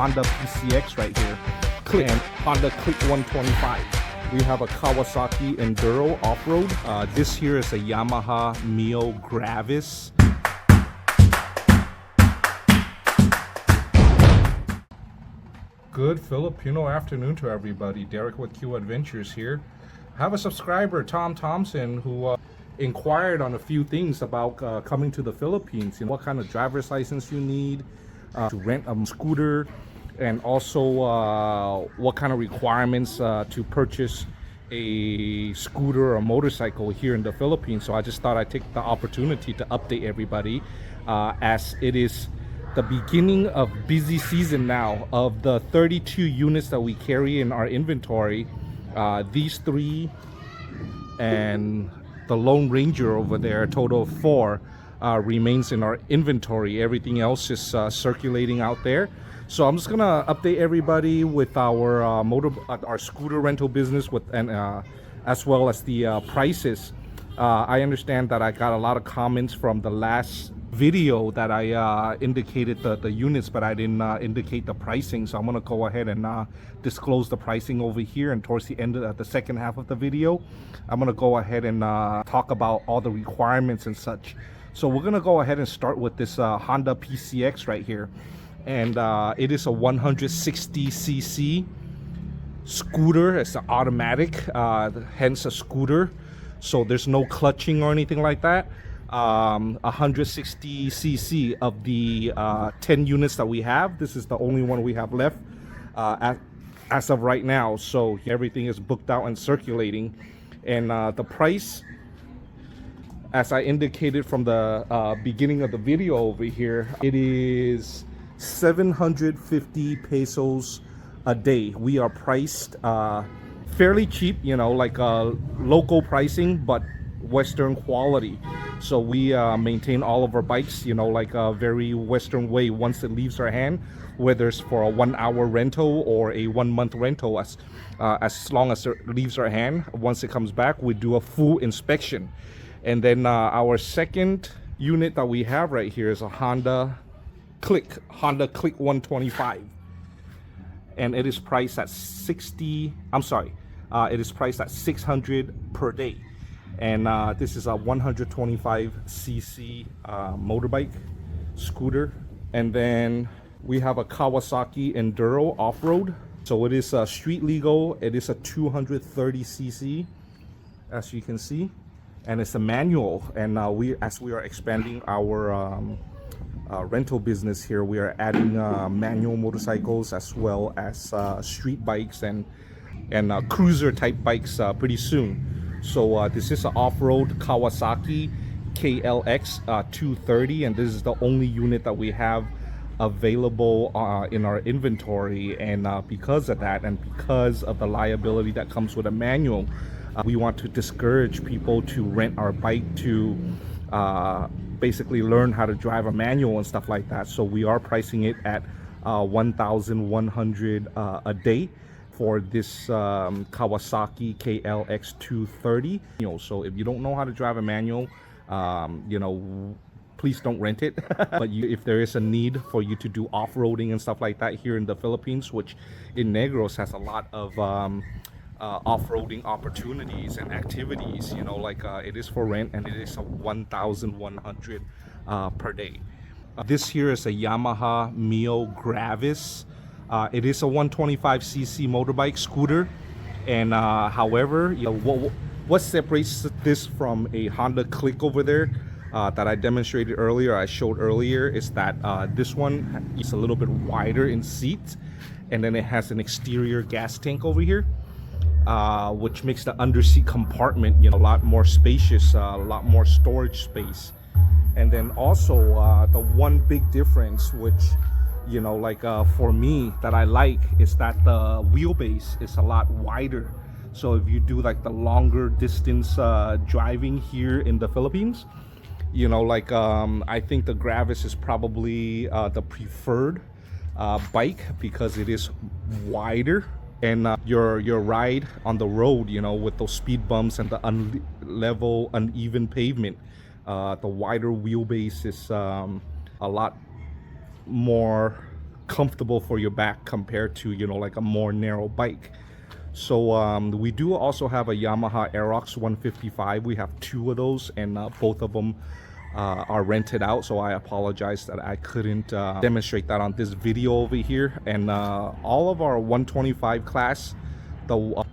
Honda PCX right here, and Honda Click 125. We have a Kawasaki Enduro off-road. This here is a Yamaha Mio Gravis. Good Filipino afternoon to everybody. Derek with Q Adventures here. I have a subscriber, Tom Thompson, who inquired on a few things about coming to the Philippines. You know, what kind of driver's license you need to rent a scooter, and also what kind of requirements to purchase a scooter or a motorcycle here in the Philippines. So I just thought I'd take the opportunity to update everybody as it is the beginning of busy season now. Of the 32 units that we carry in our inventory, these three and the Lone Ranger over there, a total of 4, remains in our inventory. Everything else is circulating out there. So I'm just gonna update everybody with our our scooter rental business with, and as well as the prices. I understand that I got a lot of comments from the last video that I indicated the units, but I didn't indicate the pricing. So I'm gonna go ahead and disclose the pricing over here, and towards the end of the second half of the video, I'm gonna go ahead and talk about all the requirements and such. So we're gonna go ahead and start with this Honda PCX right here, and it is a 160cc scooter. It's an automatic, hence a scooter, so there's no clutching or anything like that. 160cc of the 10 units that we have. This is the only one we have left as of right now, so everything is booked out and circulating. And the price, as I indicated from the beginning of the video over here, it is 750 pesos a day. We are priced fairly cheap, you know, like local pricing, but Western quality. So we maintain all of our bikes, you know, like a very Western way. Once it leaves our hand, whether it's for a 1-hour rental or a 1-month rental, as long as it leaves our hand, once it comes back, we do a full inspection. And then our second unit that we have right here is a Honda Click 125, and it is priced at 600 per day. And this is a 125cc motorbike scooter. And then we have a Kawasaki Enduro off-road. So it is street legal. It is a 230cc, as you can see, and it's a manual. And as we are expanding our rental business here, we are adding manual motorcycles as well as street bikes and cruiser type bikes pretty soon. So this is an off-road Kawasaki KLX 230, and this is the only unit that we have available in our inventory. And because of that, and because of the liability that comes with a manual, we want to discourage people to rent our bike to basically learn how to drive a manual and stuff like that. So we are pricing it at 1,100 a day for this Kawasaki KLX 230. You know, so if you don't know how to drive a manual, you know, please don't rent it. But if there is a need for you to do off-roading and stuff like that here in the Philippines, which in Negros has a lot of off-roading opportunities and activities, you know, like it is for rent, and it is a 1,100 per day. This here is a Yamaha Mio Gravis. It is a 125cc motorbike scooter, and however, you know, what separates this from a Honda Click over there that I demonstrated earlier, I showed earlier, is that this one is a little bit wider in seat, and then it has an exterior gas tank over here, which makes the underseat compartment, you know, a lot more spacious, a lot more storage space. And then also the one big difference, which, you know, like for me, that I like, is that the wheelbase is a lot wider. So if you do like the longer distance driving here in the Philippines, you know, like I think the Gravis is probably the preferred bike, because it is wider, and your ride on the road, you know, with those speed bumps and the unlevel, uneven pavement, the wider wheelbase is a lot more comfortable for your back compared to, you know, like a more narrow bike. So we do also have a Yamaha Aerox 155. We have two of those, and both of them are rented out. So I apologize that I couldn't demonstrate that on this video over here. And all of our 125 class, the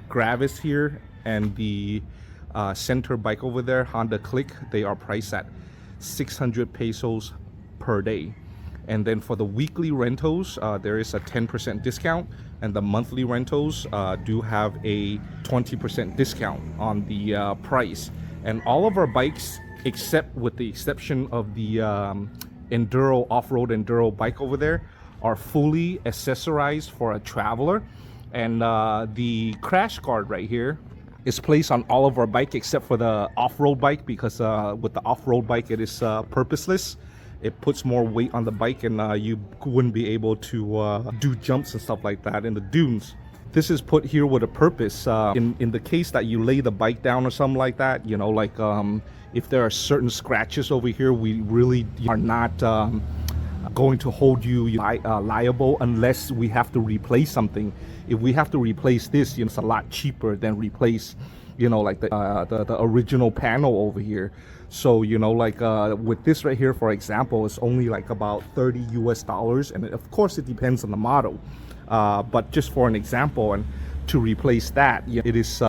Gravis here and the center bike over there, Honda Click, they are priced at 600 pesos per day. And then for the weekly rentals, there is a 10% discount, and the monthly rentals do have a 20% discount on the price. And all of our bikes, except with the exception of the Enduro, off-road Enduro bike over there, are fully accessorized for a traveler. And the crash guard right here is placed on all of our bike except for the off-road bike, because with the off-road bike it is purposeless. It puts more weight on the bike, and you wouldn't be able to do jumps and stuff like that in the dunes. This is put here with a purpose. In the case that you lay the bike down or something like that, you know, like if there are certain scratches over here, we really are not going to hold you liable unless we have to replace something. If we have to replace this, you know, it's a lot cheaper than replace, you know, like the original panel over here. So, you know, like with this right here, for example, it's only like about $30 US, and of course it depends on the model. But just for an example, and to replace that, it is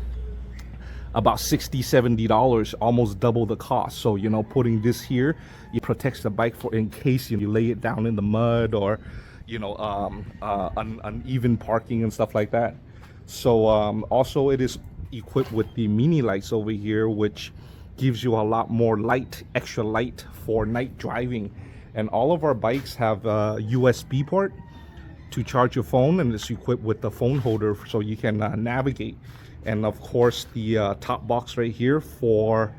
about $60-70, almost double the cost. So, you know, putting this here, it protects the bike for in case you lay it down in the mud, or, you know, uneven parking and stuff like that. So also it is equipped with the mini lights over here, which gives you a lot more light, extra light for night driving. And all of our bikes have a USB port to charge your phone, and it's equipped with the phone holder so you can navigate. And of course the top box right here for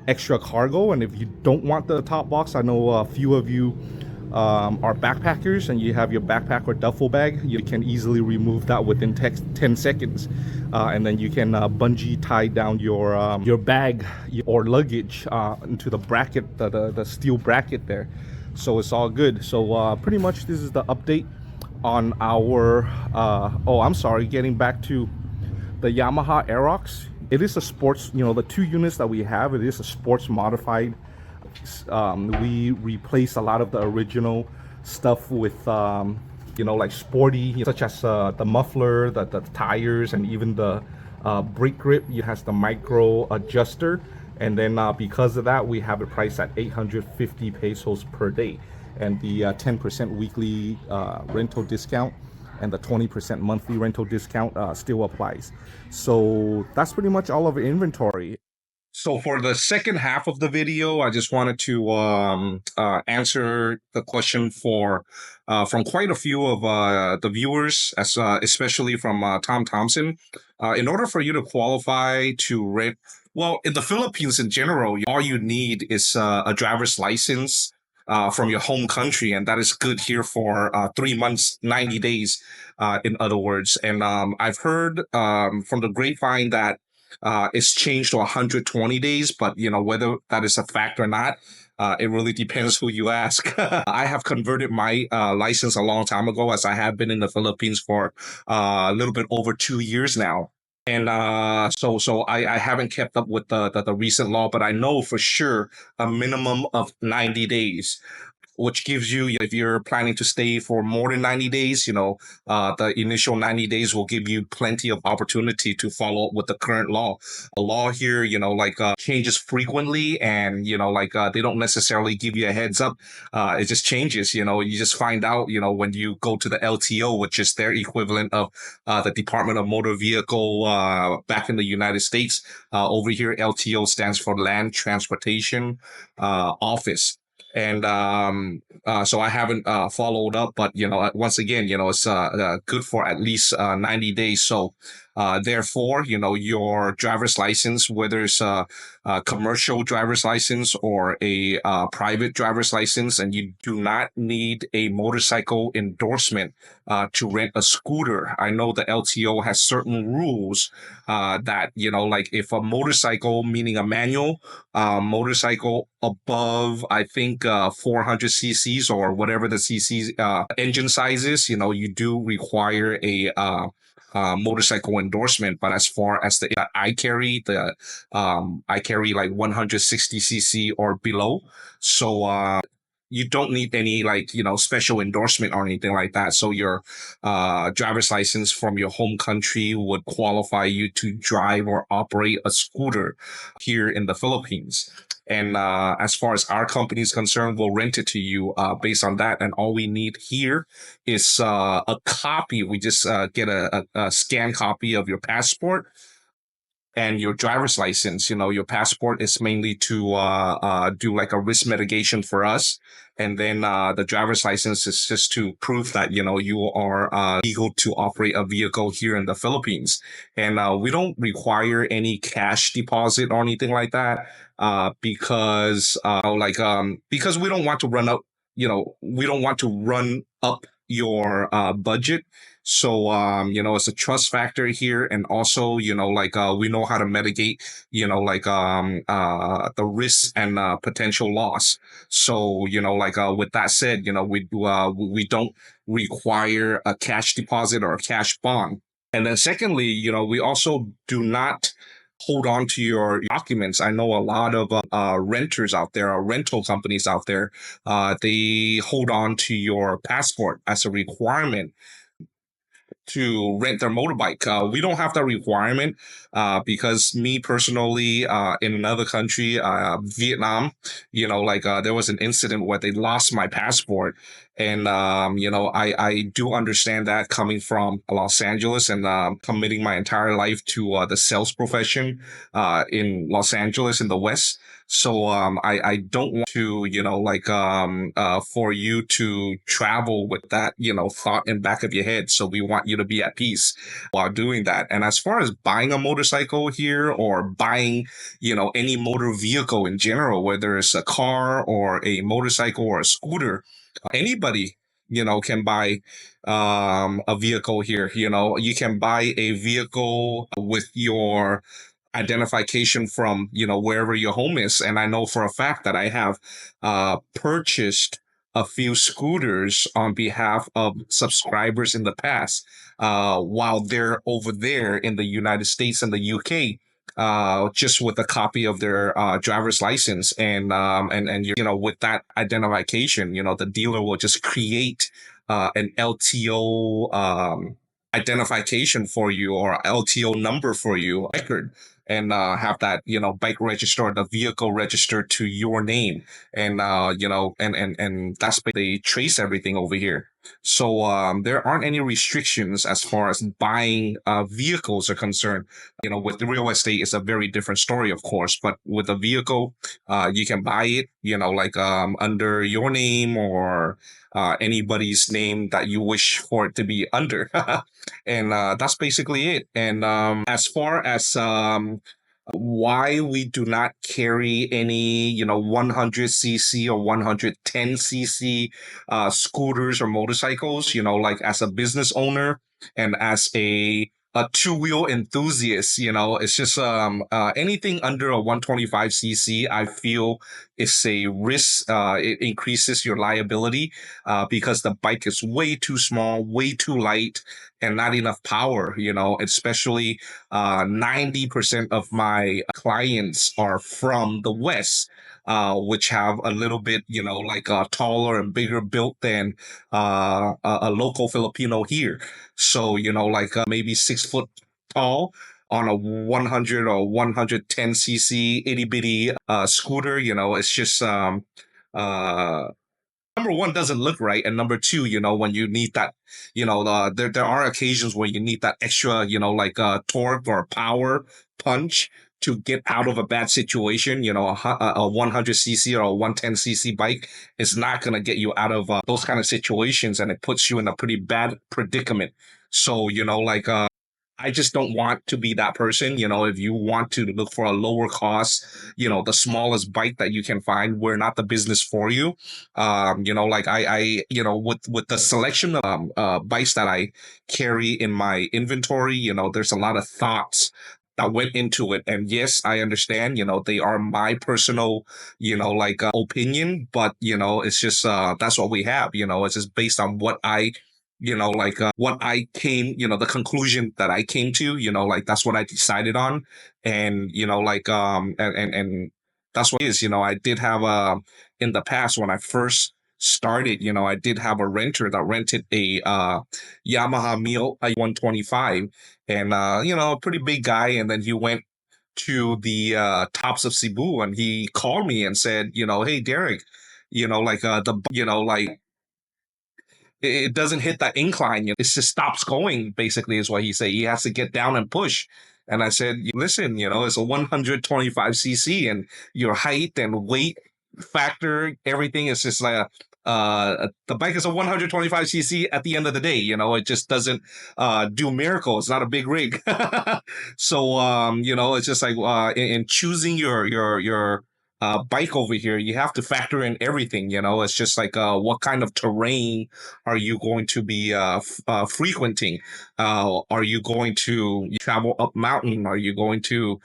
extra cargo. And if you don't want the top box, I know a few of you are backpackers and you have your backpack or duffel bag, you can easily remove that within 10 seconds. And then you can bungee tie down your bag or luggage into the bracket, the steel bracket there. So it's all good. So pretty much this is the update on our oh, I'm sorry, getting back to the Yamaha Aerox. It is a sports, you know, the two units that we have, it is a sports modified. We replace a lot of the original stuff with you know, like sporty, such as the muffler, the tires, and even the brake grip. It has the micro adjuster, and then because of that, we have it priced at 850 pesos per day, and the 10% weekly rental discount and the 20% monthly rental discount still applies. So that's pretty much all of our inventory. So for the second half of the video, I just wanted to answer the question from quite a few of the viewers, especially from Tom Thompson. In order for you to qualify to rent, well, in the Philippines in general, all you need is a driver's license from your home country, and that is good here for 3 months, 90 days, in other words. And I've heard from the grapevine that it's changed to 120 days, but you know, whether that is a fact or not, it really depends who you ask. I have converted my license a long time ago, as I have been in the Philippines for a little bit over 2 years now. And so I haven't kept up with the recent law, but I know for sure a minimum of 90 days, which gives you, if you're planning to stay for more than 90 days, you know, the initial 90 days will give you plenty of opportunity to follow up with the current law. The law here, you know, like changes frequently, and, you know, like they don't necessarily give you a heads up. It just changes, you know, you just find out, you know, when you go to the LTO, which is their equivalent of the Department of Motor Vehicle back in the United States. Over here, LTO stands for Land Transportation Office. And so I haven't followed up, but you know, once again, you know, it's good for at least 90 days. So Therefore, your driver's license, whether it's a commercial driver's license or a private driver's license, and you do not need a motorcycle endorsement to rent a scooter. I know the LTO has certain rules that, like if a motorcycle, meaning a manual motorcycle above, I think, 400 cc's or whatever the cc's engine size is, you do require a motorcycle endorsement. But as far as the I carry like 160 cc or below, so you don't need any like special endorsement or anything like that. So your driver's license from your home country would qualify you to drive or operate a scooter here in the Philippines. And as far as our company is concerned, we'll rent it to you based on that. And all we need here is a copy. We just get a scan copy of your passport and your driver's license. Your passport is mainly to do like a risk mitigation for us. And then the driver's license is just to prove that, you are legal to operate a vehicle here in the Philippines. And we don't require any cash deposit or anything like that because we don't want to run up, we don't want to run up your budget. So, it's a trust factor here. And also, we know how to mitigate, the risk and potential loss. So, with that said, we don't require a cash deposit or a cash bond. And then secondly, we also do not hold on to your documents. I know a lot of renters out there, or rental companies out there, they hold on to your passport as a requirement to rent their motorbike. We don't have that requirement because me personally, in another country, Vietnam, there was an incident where they lost my passport. And, I do understand that coming from Los Angeles and committing my entire life to the sales profession in Los Angeles in the West. So I don't want to, for you to travel with that, thought in back of your head. So we want you to be at peace while doing that. And as far as buying a motorcycle here or buying, any motor vehicle in general, whether it's a car or a motorcycle or a scooter, anybody, can buy a vehicle here. You can buy a vehicle with your identification from wherever your home is. And I know for a fact that I have purchased a few scooters on behalf of subscribers in the past while they're over there in the United States and the UK. Just with a copy of their driver's license and with that identification, the dealer will just create an LTO identification for you or LTO number for you record and have that bike registered, the vehicle registered to your name, and and that's they trace everything over here. So there aren't any restrictions as far as buying vehicles are concerned. With the real estate, it's a very different story, of course. But with a vehicle, you can buy it, under your name or anybody's name that you wish for it to be under. And that's basically it. And as far as why we do not carry any 100 cc or 110 cc scooters or motorcycles, like as a business owner and as a two-wheel enthusiast, it's just anything under a 125 cc, I feel is a risk. It increases your liability because the bike is way too small, way too light, and not enough power. Especially 90% of my clients are from the West. Which have a little bit, taller and bigger built than a local Filipino here. So, maybe 6 foot tall on a 100 or 110 cc itty bitty scooter. It's just number one, doesn't look right, and number two, when you need that, there are occasions where you need that extra, torque or power punch to get out of a bad situation. A 100 cc or a 110 cc bike is not going to get you out of those kind of situations, and it puts you in a pretty bad predicament. So I just don't want to be that person. If you want to look for a lower cost, the smallest bike that you can find, we're not the business for you. Like with the selection of bikes that I carry in my inventory, there's a lot of thoughts that went into it. And yes, I understand, they are my personal, opinion, but, it's just, that's what we have, it's just based on what what I came, the conclusion that I came to, like that's what I decided on. And, and that's what it is, I did have, in the past when I first started, I did have a renter that rented a, Yamaha Mio 125 and, a pretty big guy. And then he went to the, tops of Cebu and he called me and said, hey, Derek, it doesn't hit that incline. It just stops going, basically, is what he said. He has to get down and push. And I said, listen, it's a 125cc and your height and weight factor, everything is just like the bike is a 125cc at the end of the day. It just doesn't do miracles. It's not a big rig. So, it's just like in choosing your bike over here, you have to factor in everything. It's just like what kind of terrain are you going to be frequenting? Are you going to travel up mountain? Are you going to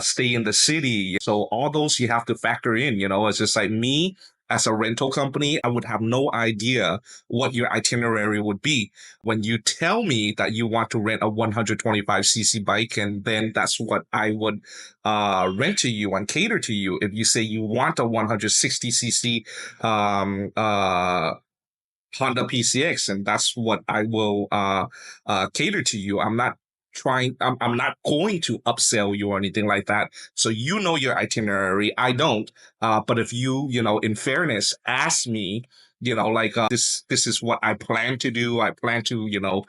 stay in the city? So all those you have to factor in. It's just like me as a rental company, I would have no idea what your itinerary would be. When you tell me that you want to rent a 125cc bike, and then that's what I would rent to you and cater to you. If you say you want a 160cc Honda PCX, and that's what I will cater to you. I'm not going to upsell you or anything like that. So your itinerary. I don't. But if you, in fairness, ask me, this is what I plan to do. I plan to, go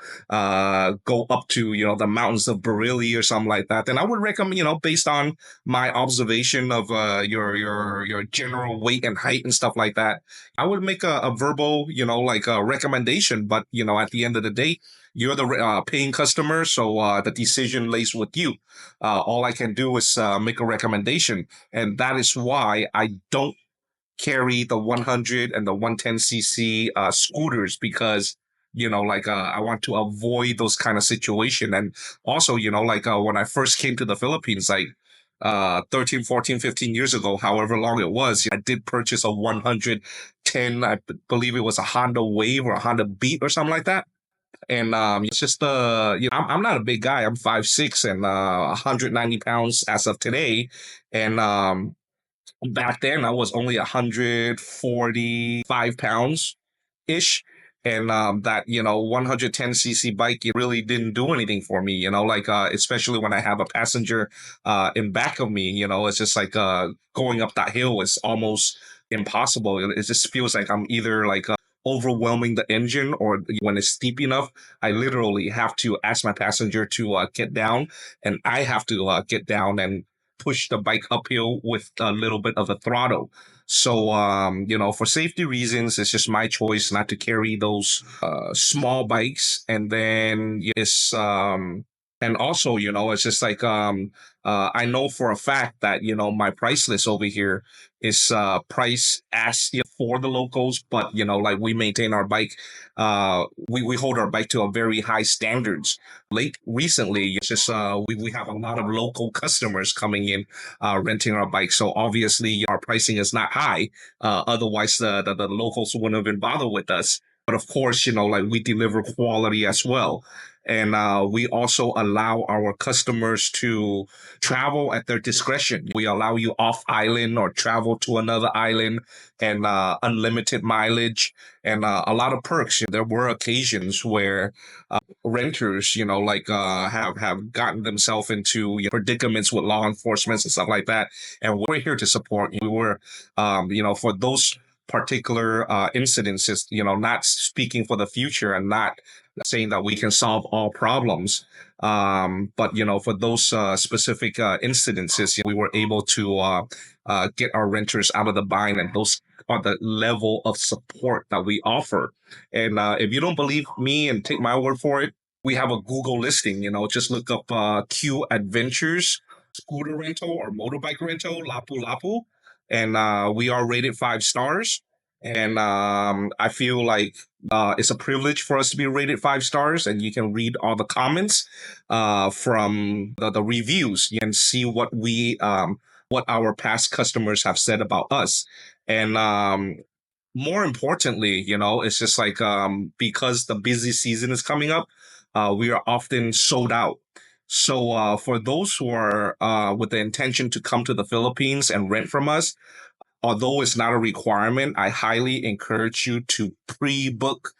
up to, the mountains of Bareilly or something like that. Then I would recommend, based on my observation of your general weight and height and stuff like that, I would make a verbal, a recommendation. But at the end of the day, you're the paying customer, so the decision lays with you. All I can do is make a recommendation, and that is why I don't carry the 100 and the 110cc scooters because I want to avoid those kind of situation. And also when I first came to the Philippines, like 13, 14, 15 years ago, however long it was, I did purchase a 110. Believe it was a Honda Wave or a Honda Beat or something like that. And it's just I'm not a big guy. I'm 5'6" and 190 pounds as of today. And back then I was only 145 pounds ish. And that 110cc bike, it really didn't do anything for me. Especially when I have a passenger in back of me. It's just like going up that hill is almost impossible. It just feels like I'm either like overwhelming the engine, or when it's steep enough, I literally have to ask my passenger to get down, and I have to get down and push the bike uphill with a little bit of a throttle. So, for safety reasons, it's just my choice not to carry those small bikes. And then and also, it's just like, I know for a fact that, my price list over here is price as for the locals, but, like we maintain our bike, we hold our bike to a very high standards. Recently, it's just we have a lot of local customers coming in renting our bike. So obviously our pricing is not high. Otherwise the locals wouldn't have been bothered with us. But of course, like we deliver quality as well. And we also allow our customers to travel at their discretion. We allow you off island or travel to another island, and unlimited mileage and a lot of perks. There were occasions where renters, have gotten themselves into predicaments with law enforcement and stuff like that. And we're here to support. We were, for those particular incidences, not speaking for the future and not saying that we can solve all problems. But, for those specific incidences, we were able to get our renters out of the bind, and those are the level of support that we offer. And if you don't believe me and take my word for it, we have a Google listing. Just look up Q Adventures scooter rental or motorbike rental, Lapu Lapu, and we are rated 5 stars. And I feel like it's a privilege for us to be rated 5 stars, and you can read all the comments from the reviews. You can see what our past customers have said about us. And more importantly, it's just like because the busy season is coming up, we are often sold out. So for those who are with the intention to come to the Philippines and rent from us, although it's not a requirement, I highly encourage you to pre-book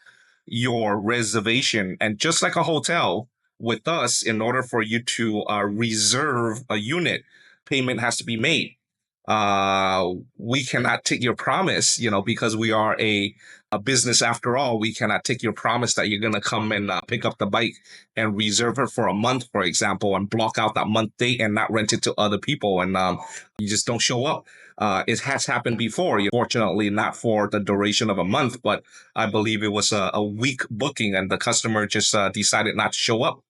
your reservation. And just like a hotel with us, in order for you to reserve a unit, payment has to be made. We cannot take your promise, because we are a business after all. We cannot take your promise that you're going to come and pick up the bike and reserve it for a month, for example, and block out that month date and not rent it to other people. And you just don't show up. It has happened before. Fortunately, not for the duration of a month, but I believe it was a week booking and the customer just decided not to show up.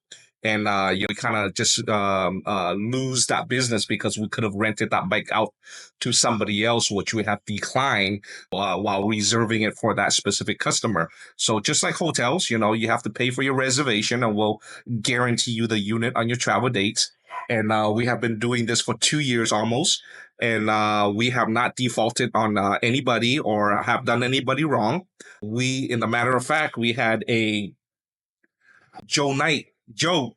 And you kind of just lose that business because we could have rented that bike out to somebody else, which we have declined while reserving it for that specific customer. So just like hotels, you have to pay for your reservation, and we'll guarantee you the unit on your travel dates. And we have been doing this for 2 years almost, and we have not defaulted on anybody or have done anybody wrong. In the matter of fact, we had a Joe,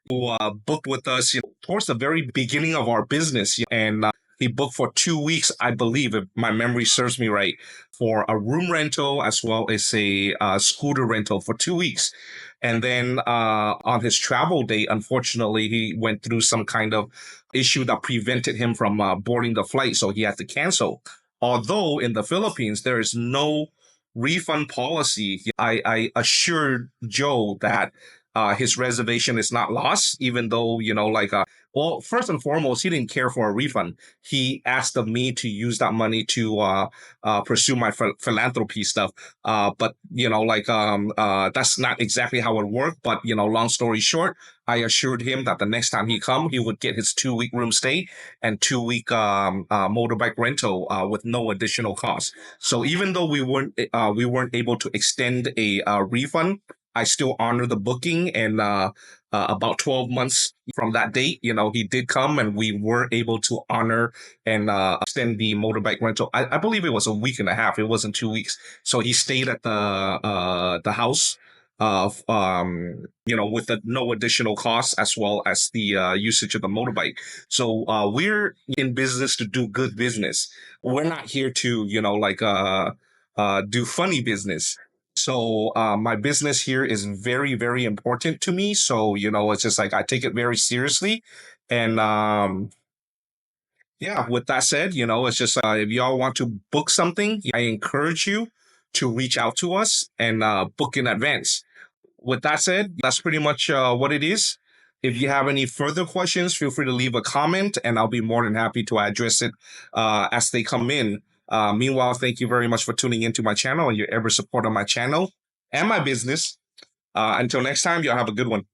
who booked with us towards the very beginning of our business. And he booked for 2 weeks, I believe, if my memory serves me right, for a room rental as well as a scooter rental for 2 weeks. And then on his travel date, unfortunately, he went through some kind of issue that prevented him from boarding the flight. So he had to cancel. Although in the Philippines, there is no refund policy. I assured Joe that his reservation is not lost, even though, well, first and foremost, he didn't care for a refund. He asked of me to use that money to pursue my philanthropy stuff. But, that's not exactly how it worked. But, long story short, I assured him that the next time he come, he would get his 2 week room stay and 2 week motorbike rental with no additional cost. So even though we weren't able to extend a refund, I still honor the booking. And about 12 months from that date, he did come, and we were able to honor and extend the motorbike rental. I believe it was a week and a half. It wasn't 2 weeks. So he stayed at the house, with no additional costs, as well as the usage of the motorbike. So we're in business to do good business. We're not here to, do funny business. So my business here is very, very important to me. So, it's just like I take it very seriously. And yeah, with that said, it's just if y'all want to book something, I encourage you to reach out to us and book in advance. With that said, that's pretty much what it is. If you have any further questions, feel free to leave a comment, and I'll be more than happy to address it as they come in. Meanwhile, thank you very much for tuning into my channel and your ever support on my channel and my business. Until next time, y'all have a good one.